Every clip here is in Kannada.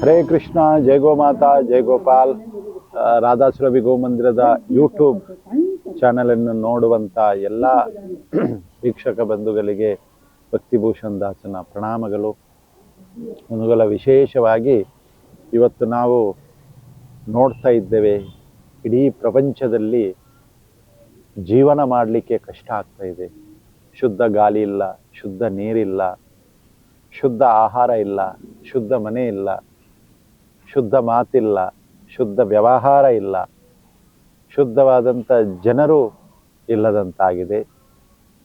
ಹರೇ ಕೃಷ್ಣ, ಜೈ ಗೋಮಾತಾ, ಜೈ ಗೋಪಾಲ್. ರಾಧಾ ಸುರಭಿ ಗೋಮಂದಿರದ ಯೂಟ್ಯೂಬ್ ಚಾನಲನ್ನು ನೋಡುವಂಥ ಎಲ್ಲ ವೀಕ್ಷಕ ಬಂಧುಗಳಿಗೆ ಭಕ್ತಿಭೂಷಣ್ ದಾಸನ ಪ್ರಣಾಮಗಳು. ಒಂದುಗಳ ವಿಶೇಷವಾಗಿ ಇವತ್ತು ನಾವು ನೋಡ್ತಾ ಇದ್ದೇವೆ, ಇಡೀ ಪ್ರಪಂಚದಲ್ಲಿ ಜೀವನ ಮಾಡಲಿಕ್ಕೆ ಕಷ್ಟ ಆಗ್ತಾ ಇದೆ. ಶುದ್ಧ ಗಾಳಿ ಇಲ್ಲ, ಶುದ್ಧ ನೀರಿಲ್ಲ, ಶುದ್ಧ ಆಹಾರ ಇಲ್ಲ, ಶುದ್ಧ ಮನೆ ಇಲ್ಲ, ಶುದ್ಧ ಮಾತಿಲ್ಲ, ಶುದ್ಧ ವ್ಯವಹಾರ ಇಲ್ಲ, ಶುದ್ಧವಾದಂಥ ಜನರು ಇಲ್ಲದಂತಾಗಿದೆ.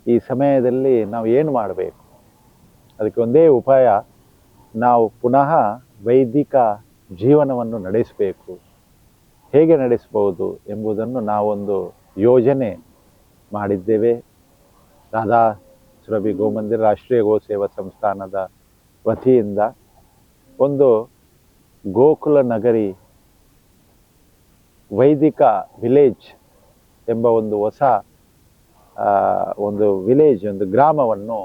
ಈ ಸಮಯದಲ್ಲಿ ನಾವು ಏನು ಮಾಡಬೇಕು? ಅದಕ್ಕೆ ಒಂದೇ ಉಪಾಯ, ನಾವು ಪುನಃ ವೈದಿಕ ಜೀವನವನ್ನು ನಡೆಸಬೇಕು. ಹೇಗೆ ನಡೆಸಬಹುದು ಎಂಬುದನ್ನು ನಾವೊಂದು ಯೋಜನೆ ಮಾಡಿದ್ದೇವೆ. ರಾಧಾ ಸುರಭಿ ಗೋಮಂದಿರ ರಾಷ್ಟ್ರೀಯ ಗೋ ಸೇವಾ ಸಂಸ್ಥಾನದ ವತಿಯಿಂದ ಒಂದು ಗೋಕುಲ ನಗರಿ ವೈದಿಕ ವಿಲೇಜ್ ಎಂಬ ಒಂದು ಹೊಸ ಒಂದು ಗ್ರಾಮವನ್ನು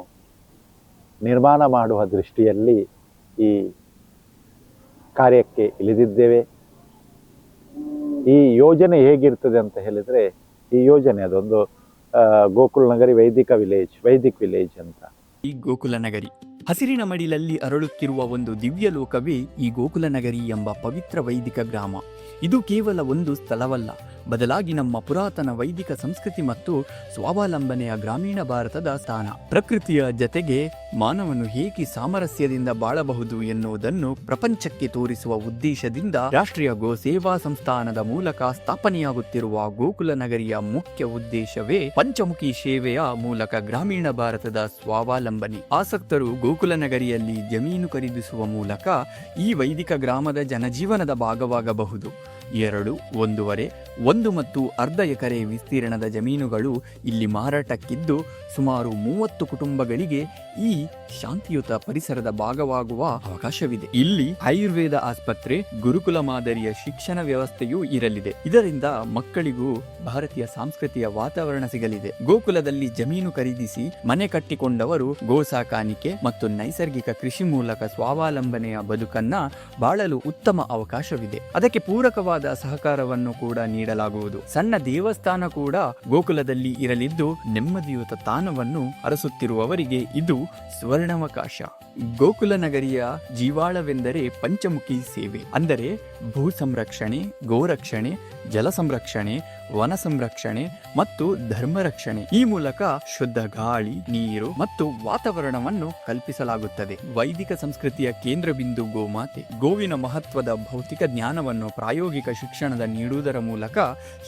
ನಿರ್ಮಾಣ ಮಾಡುವ ದೃಷ್ಟಿಯಲ್ಲಿ ಈ ಕಾರ್ಯಕ್ಕೆ ಇಳಿದಿದ್ದೇವೆ. ಈ ಯೋಜನೆ ಹೇಗಿರ್ತದೆ ಅಂತ ಹೇಳಿದರೆ, ಈ ಯೋಜನೆ ಅದೊಂದು ಗೋಕುಲ ನಗರಿ ವೈದಿಕ್ ವಿಲೇಜ್ ಅಂತ. ಈ ಗೋಕುಲ ನಗರಿ ಹಸಿರಿನ ಮಡಿಲಲ್ಲಿ ಅರಳುತ್ತಿರುವ ಒಂದು ದಿವ್ಯ ಲೋಕವೇ ಈ ಗೋಕುಲ ನಗರಿ ಎಂಬ ಪವಿತ್ರ ವೈದಿಕ ಗ್ರಾಮ. ಇದು ಕೇವಲ ಒಂದು ಸ್ಥಳವಲ್ಲ, ಬದಲಾಗಿ ನಮ್ಮ ಪುರಾತನ ವೈದಿಕ ಸಂಸ್ಕೃತಿ ಮತ್ತು ಸ್ವಾವಲಂಬನೆಯ ಗ್ರಾಮೀಣ ಭಾರತದ ಸ್ಥಾನ. ಪ್ರಕೃತಿಯ ಜತೆಗೆ ಮಾನವನು ಹೇಗೆ ಸಾಮರಸ್ಯದಿಂದ ಬಾಳಬಹುದು ಎನ್ನುವುದನ್ನು ಪ್ರಪಂಚಕ್ಕೆ ತೋರಿಸುವ ಉದ್ದೇಶದಿಂದ ರಾಷ್ಟ್ರೀಯ ಗೋ ಸೇವಾ ಸಂಸ್ಥಾನದ ಮೂಲಕ ಸ್ಥಾಪನೆಯಾಗುತ್ತಿರುವ ಗೋಕುಲ ನಗರಿಯ ಮುಖ್ಯ ಉದ್ದೇಶವೇ ಪಂಚಮುಖಿ ಸೇವೆಯ ಮೂಲಕ ಗ್ರಾಮೀಣ ಭಾರತದ ಸ್ವಾವಲಂಬನೆ. ಆಸಕ್ತರು ಗೋಕುಲ ನಗರಿಯಲ್ಲಿ ಜಮೀನು ಖರೀದಿಸುವ ಮೂಲಕ ಈ ವೈದಿಕ ಗ್ರಾಮದ ಜನಜೀವನದ ಭಾಗವಾಗಬಹುದು. 2, 1.5, 1 ಮತ್ತು ಅರ್ಧ ಎಕರೆ ವಿಸ್ತೀರ್ಣದ ಜಮೀನುಗಳು ಇಲ್ಲಿ ಮಾರಾಟಕ್ಕಿದ್ದು, ಸುಮಾರು 30 ಕುಟುಂಬಗಳಿಗೆ ಈ ಶಾಂತಿಯುತ ಪರಿಸರದ ಭಾಗವಾಗುವ ಅವಕಾಶವಿದೆ. ಇಲ್ಲಿ ಆಯುರ್ವೇದ ಆಸ್ಪತ್ರೆ, ಗುರುಕುಲ ಮಾದರಿಯ ಶಿಕ್ಷಣ ವ್ಯವಸ್ಥೆಯೂ ಇರಲಿದೆ. ಇದರಿಂದ ಮಕ್ಕಳಿಗೂ ಭಾರತೀಯ ಸಂಸ್ಕೃತಿಯ ವಾತಾವರಣ ಸಿಗಲಿದೆ. ಗೋಕುಲದಲ್ಲಿ ಜಮೀನು ಖರೀದಿಸಿ ಮನೆ ಕಟ್ಟಿಕೊಂಡವರು ಗೋ ಸಾಕಾಣಿಕೆ ಮತ್ತು ನೈಸರ್ಗಿಕ ಕೃಷಿ ಮೂಲಕ ಸ್ವಾವಲಂಬನೆಯ ಬದುಕನ್ನ ಬಾಳಲು ಉತ್ತಮ ಅವಕಾಶವಿದೆ. ಅದಕ್ಕೆ ಪೂರಕವಾದ ಸಹಕಾರವನ್ನು ಕೂಡ ನೀಡಲಾಗುವುದು. ಸಣ್ಣ ದೇವಸ್ಥಾನ ಕೂಡ ಗೋಕುಲದಲ್ಲಿ ಇರಲಿದ್ದು, ನೆಮ್ಮದಿಯುತ ತಾಣವನ್ನು ಅರಸುತ್ತಿರುವವರಿಗೆ ಇದು ಸುವರ್ಣಾವಕಾಶ. ಗೋಕುಲ ನಗರಿಯ ಜೀವಾಳವೆಂದರೆ ಪಂಚಮುಖಿ ಸೇವೆ, ಅಂದರೆ ಭೂ ಸಂರಕ್ಷಣೆ, ಗೋರಕ್ಷಣೆ, ಜಲ ಸಂರಕ್ಷಣೆ, ವನ ಸಂರಕ್ಷಣೆ ಮತ್ತು ಧರ್ಮ ರಕ್ಷಣೆ. ಈ ಮೂಲಕ ಶುದ್ಧ ಗಾಳಿ, ನೀರು ಮತ್ತು ವಾತಾವರಣವನ್ನು ಕಲ್ಪಿಸಲಾಗುತ್ತದೆ. ವೈದಿಕ ಸಂಸ್ಕೃತಿಯ ಕೇಂದ್ರ ಬಿಂದು ಗೋಮಾತೆ. ಗೋವಿನ ಮಹತ್ವದ ಭೌತಿಕ ಜ್ಞಾನವನ್ನು ಪ್ರಾಯೋಗಿಕ ಶಿಕ್ಷಣದ ನೀಡುವುದರ ಮೂಲಕ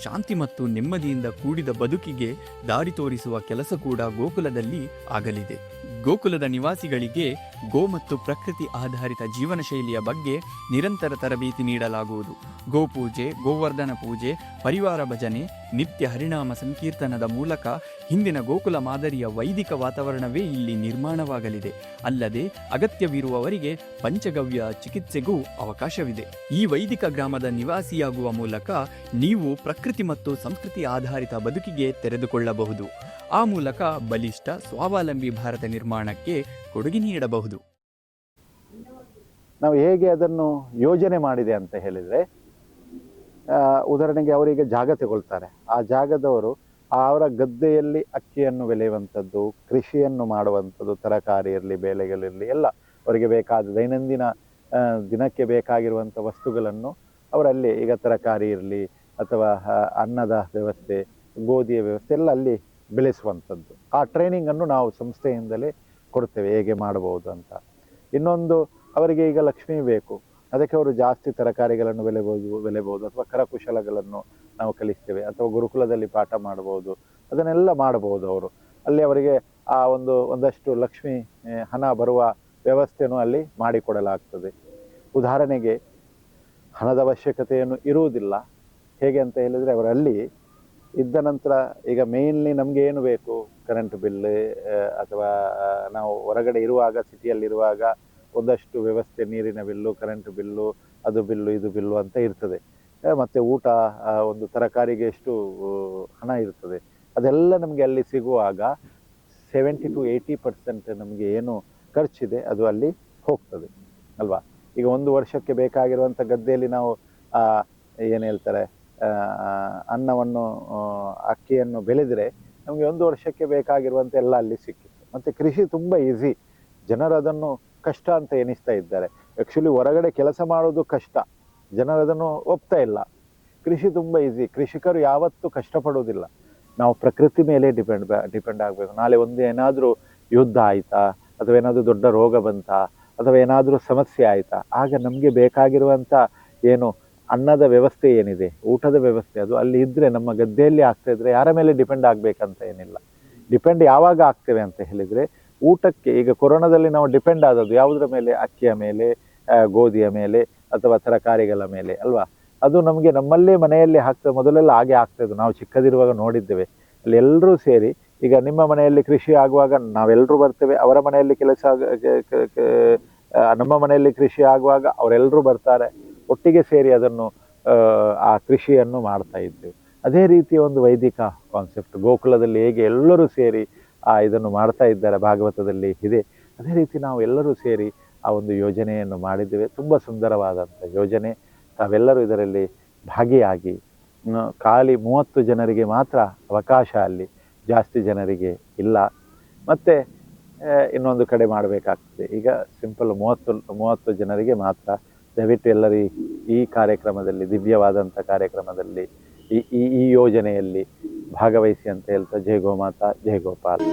ಶಾಂತಿ ಮತ್ತು ನೆಮ್ಮದಿಯಿಂದ ಕೂಡಿದ ಬದುಕಿಗೆ ದಾರಿ ತೋರಿಸುವ ಕೆಲಸ ಕೂಡ ಗೋಕುಲದಲ್ಲಿ ಆಗಲಿದೆ. ಗೋಕುಲದ ನಿವಾಸಿಗಳಿಗೆ ಗೋ ಮತ್ತು ಪ್ರಕೃತಿ ಆಧಾರಿತ ಜೀವನ ಶೈಲಿಯ ಬಗ್ಗೆ ನಿರಂತರ ತರಬೇತಿ ನೀಡಲಾಗುವುದು. ಗೋಪೂಜೆ, ಗೋವರ್ಧನ ಪೂಜೆ, ಪರಿವಾರ ಭಜನೆ, ನಿತ್ಯ ಹರಿನಾಮ ಸಂಕೀರ್ತನದ ಮೂಲಕ ಹಿಂದಿನ ಗೋಕುಲ ಮಾದರಿಯ ವೈದಿಕ ವಾತಾವರಣವೇ ಇಲ್ಲಿ ನಿರ್ಮಾಣವಾಗಲಿದೆ. ಅಲ್ಲದೆ ಅಗತ್ಯವಿರುವವರಿಗೆ ಪಂಚಗವ್ಯ ಚಿಕಿತ್ಸೆಗೂ ಅವಕಾಶವಿದೆ. ಈ ವೈದಿಕ ಗ್ರಾಮದ ನಿವಾಸಿಯಾಗುವ ಮೂಲಕ ನೀವು ಪ್ರಕೃತಿ ಮತ್ತು ಸಂಸ್ಕೃತಿ ಆಧಾರಿತ ಬದುಕಿಗೆ ತೆರೆದುಕೊಳ್ಳಬಹುದು. ಆ ಮೂಲಕ ಬಲಿಷ್ಠ ಸ್ವಾವಲಂಬಿ ಭಾರತ ನಿರ್ಮಾಣಕ್ಕೆ ಕೊಡುಗೆ ನೀಡಬಹುದು. ನಾವು ಹೇಗೆ ಅದನ್ನು ಯೋಜನೆ ಮಾಡಿದೆ ಅಂತ ಹೇಳಿದರೆ, ಉದಾಹರಣೆಗೆ ಅವರಿಗೆ ಜಾಗ ತಗೊಳ್ತಾರೆ. ಆ ಜಾಗದವರು ಅವರ ಗದ್ದೆಯಲ್ಲಿ ಅಕ್ಕಿಯನ್ನು ಬೆಳೆಯುವಂಥದ್ದು, ಕೃಷಿಯನ್ನು ಮಾಡುವಂಥದ್ದು, ತರಕಾರಿ ಇರಲಿ, ಬೇಳೆಗಳಿರಲಿ, ಎಲ್ಲ ಅವರಿಗೆ ಬೇಕಾದ ದೈನಂದಿನ ದಿನಕ್ಕೆ ಬೇಕಾಗಿರುವಂಥ ವಸ್ತುಗಳನ್ನು ಅವರಲ್ಲಿ, ಈಗ ತರಕಾರಿ ಇರಲಿ ಅಥವಾ ಅನ್ನದ ವ್ಯವಸ್ಥೆ, ಗೋಧಿಯ ವ್ಯವಸ್ಥೆ ಎಲ್ಲ ಅಲ್ಲಿ ಬೆಳೆಸುವಂಥದ್ದು. ಆ ಟ್ರೈನಿಂಗನ್ನು ನಾವು ಸಂಸ್ಥೆಯಿಂದಲೇ ಕೊಡ್ತೇವೆ, ಹೇಗೆ ಮಾಡಬಹುದು ಅಂತ. ಇನ್ನೊಂದು, ಅವರಿಗೆ ಈಗ ಲಕ್ಷ್ಮಿ ಬೇಕು, ಅದಕ್ಕೆ ಅವರು ಜಾಸ್ತಿ ತರಕಾರಿಗಳನ್ನು ಬೆಳೆಬಹುದು ಅಥವಾ ಕರಕುಶಲಗಳನ್ನು ನಾವು ಕಲಿಸ್ತೇವೆ, ಅಥವಾ ಗುರುಕುಲದಲ್ಲಿ ಪಾಠ ಮಾಡಬಹುದು, ಅದನ್ನೆಲ್ಲ ಮಾಡಬಹುದು ಅವರು. ಅಲ್ಲಿ ಅವರಿಗೆ ಆ ಒಂದಷ್ಟು ಲಕ್ಷ್ಮಿ ಹಣ ಬರುವ ವ್ಯವಸ್ಥೆಯನ್ನು ಅಲ್ಲಿ ಮಾಡಿಕೊಡಲಾಗ್ತದೆ. ಉದಾಹರಣೆಗೆ ಹಣದ ಅವಶ್ಯಕತೆಯನ್ನು ಇರುವುದಿಲ್ಲ. ಹೇಗೆ ಅಂತ ಹೇಳಿದರೆ, ಅವರಲ್ಲಿ ಇದ್ದ ನಂತರ ಈಗ ಮೇಯ್ನ್ಲಿ ನಮಗೆ ಏನು ಬೇಕು, ಕರೆಂಟ್ ಬಿಲ್, ಅಥವಾ ನಾವು ಹೊರಗಡೆ ಇರುವಾಗ, ಸಿಟಿಯಲ್ಲಿರುವಾಗ ಒಂದಷ್ಟು ವ್ಯವಸ್ಥೆ, ನೀರಿನ ಬಿಲ್ಲು, ಕರೆಂಟ್ ಬಿಲ್ಲು, ಅದು ಬಿಲ್ಲು, ಇದು ಬಿಲ್ಲು ಅಂತ ಇರ್ತದೆ. ಮತ್ತು ಊಟ, ಒಂದು ತರಕಾರಿಗೆ ಎಷ್ಟು ಹಣ ಇರ್ತದೆ, ಅದೆಲ್ಲ ನಮಗೆ ಅಲ್ಲಿ ಸಿಗುವಾಗ 70 to 80% ನಮಗೆ ಏನು ಖರ್ಚಿದೆ ಅದು ಅಲ್ಲಿ ಹೋಗ್ತದೆ ಅಲ್ವಾ. ಈಗ ಒಂದು ವರ್ಷಕ್ಕೆ ಬೇಕಾಗಿರುವಂಥ ಗದ್ದೆಯಲ್ಲಿ ನಾವು ಏನು ಹೇಳ್ತಾರೆ ಅನ್ನವನ್ನು ಅಕ್ಕಿಯನ್ನು ಬೆಳೆದರೆ ನಮಗೆ ಒಂದು ವರ್ಷಕ್ಕೆ ಬೇಕಾಗಿರುವಂಥ ಎಲ್ಲ ಅಲ್ಲಿ ಸಿಕ್ಕಿತ್ತು. ಮತ್ತು ಕೃಷಿ ತುಂಬ ಈಸಿ, ಜನರು ಅದನ್ನು ಕಷ್ಟ ಅಂತ ಎನಿಸ್ತಾ ಇದ್ದಾರೆ. ಆ್ಯಕ್ಚುಲಿ ಹೊರಗಡೆ ಕೆಲಸ ಮಾಡೋದು ಕಷ್ಟ, ಜನರು ಅದನ್ನು ಒಪ್ತಾ ಇಲ್ಲ. ಕೃಷಿ ತುಂಬ ಈಸಿ, ಕೃಷಿಕರು ಯಾವತ್ತೂ ಕಷ್ಟಪಡೋದಿಲ್ಲ. ನಾವು ಪ್ರಕೃತಿ ಮೇಲೆ ಡಿಪೆಂಡ್ ಆಗಬೇಕು. ನಾಳೆ ಒಂದು ಏನಾದರೂ ಯುದ್ಧ ಆಯಿತಾ, ಅಥವಾ ಏನಾದರೂ ದೊಡ್ಡ ರೋಗ ಬಂತಾ, ಅಥವಾ ಏನಾದರೂ ಸಮಸ್ಯೆ ಆಯಿತಾ, ಆಗ ನಮಗೆ ಬೇಕಾಗಿರುವಂಥ ಏನು ಅನ್ನದ ವ್ಯವಸ್ಥೆ ಏನಿದೆ, ಊಟದ ವ್ಯವಸ್ಥೆ, ಅದು ಅಲ್ಲಿ ಇದ್ದರೆ, ನಮ್ಮ ಗದ್ದೆಯಲ್ಲಿ ಆಗ್ತಾ ಇದ್ದರೆ ಯಾರ ಮೇಲೆ ಡಿಪೆಂಡ್ ಆಗಬೇಕಂತ ಏನಿಲ್ಲ. ಡಿಪೆಂಡ್ ಯಾವಾಗ ಆಗ್ತೇವೆ ಅಂತ ಹೇಳಿದರೆ ಊಟಕ್ಕೆ. ಈಗ ಕೊರೋನಾದಲ್ಲಿ ನಾವು ಡಿಪೆಂಡ್ ಆದದ್ದು ಯಾವುದರ ಮೇಲೆ? ಅಕ್ಕಿಯ ಮೇಲೆ, ಗೋಧಿಯ ಮೇಲೆ, ಅಥವಾ ತರಕಾರಿಗಳ ಮೇಲೆ ಅಲ್ವಾ. ಅದು ನಮಗೆ ನಮ್ಮಲ್ಲೇ ಮನೆಯಲ್ಲಿ ಮೊದಲೆಲ್ಲ ಹಾಗೆ ಆಗ್ತಾಯಿದ್ದು, ನಾವು ಚಿಕ್ಕದಿರುವಾಗ ನೋಡಿದ್ದೇವೆ. ಅಲ್ಲಿ ಎಲ್ಲರೂ ಸೇರಿ, ಈಗ ನಿಮ್ಮ ಮನೆಯಲ್ಲಿ ಕೃಷಿ ಆಗುವಾಗ ನಾವೆಲ್ಲರೂ ಬರ್ತೇವೆ, ಅವರ ಮನೆಯಲ್ಲಿ ಕೆಲಸ ನಮ್ಮ ಮನೆಯಲ್ಲಿ ಕೃಷಿ ಆಗುವಾಗ ಅವರೆಲ್ಲರೂ ಬರ್ತಾರೆ, ಒಟ್ಟಿಗೆ ಸೇರಿ ಅದನ್ನು ಆ ಕೃಷಿಯನ್ನು ಮಾಡ್ತಾ ಇದ್ದೇವೆ. ಅದೇ ರೀತಿಯ ಒಂದು ವೈದಿಕ ಕಾನ್ಸೆಪ್ಟ್ ಗೋಕುಲದಲ್ಲಿ ಹೇಗೆ ಎಲ್ಲರೂ ಸೇರಿ ಇದನ್ನು ಮಾಡ್ತಾ ಇದ್ದಾರೆ, ಭಾಗವತದಲ್ಲಿ ಇದೆ. ಅದೇ ರೀತಿ ನಾವು ಎಲ್ಲರೂ ಸೇರಿ ಆ ಒಂದು ಯೋಜನೆಯನ್ನು ಮಾಡಿದ್ದೇವೆ. ತುಂಬ ಸುಂದರವಾದಂಥ ಯೋಜನೆ. ತಾವೆಲ್ಲರೂ ಇದರಲ್ಲಿ ಭಾಗಿಯಾಗಿ, ಖಾಲಿ 30 ಜನರಿಗೆ ಮಾತ್ರ ಅವಕಾಶ, ಅಲ್ಲಿ ಜಾಸ್ತಿ ಜನರಿಗೆ ಇಲ್ಲ. ಮತ್ತು ಇನ್ನೊಂದು ಕಡೆ ಮಾಡಬೇಕಾಗ್ತದೆ. ಈಗ ಸಿಂಪಲ್ 30 ಜನರಿಗೆ ಮಾತ್ರ. ದಯವಿಟ್ಟು ಎಲ್ಲರೂ ಈ ಕಾರ್ಯಕ್ರಮದಲ್ಲಿ, ದಿವ್ಯವಾದಂಥ ಕಾರ್ಯಕ್ರಮದಲ್ಲಿ, ಈ ಯೋಜನೆಯಲ್ಲಿ ಭಾಗವಹಿಸಿ ಅಂತ ಹೇಳ್ತಾ, ಜೈ ಗೋಮಾತಾ, ಜೈ ಗೋಪಾಲ್.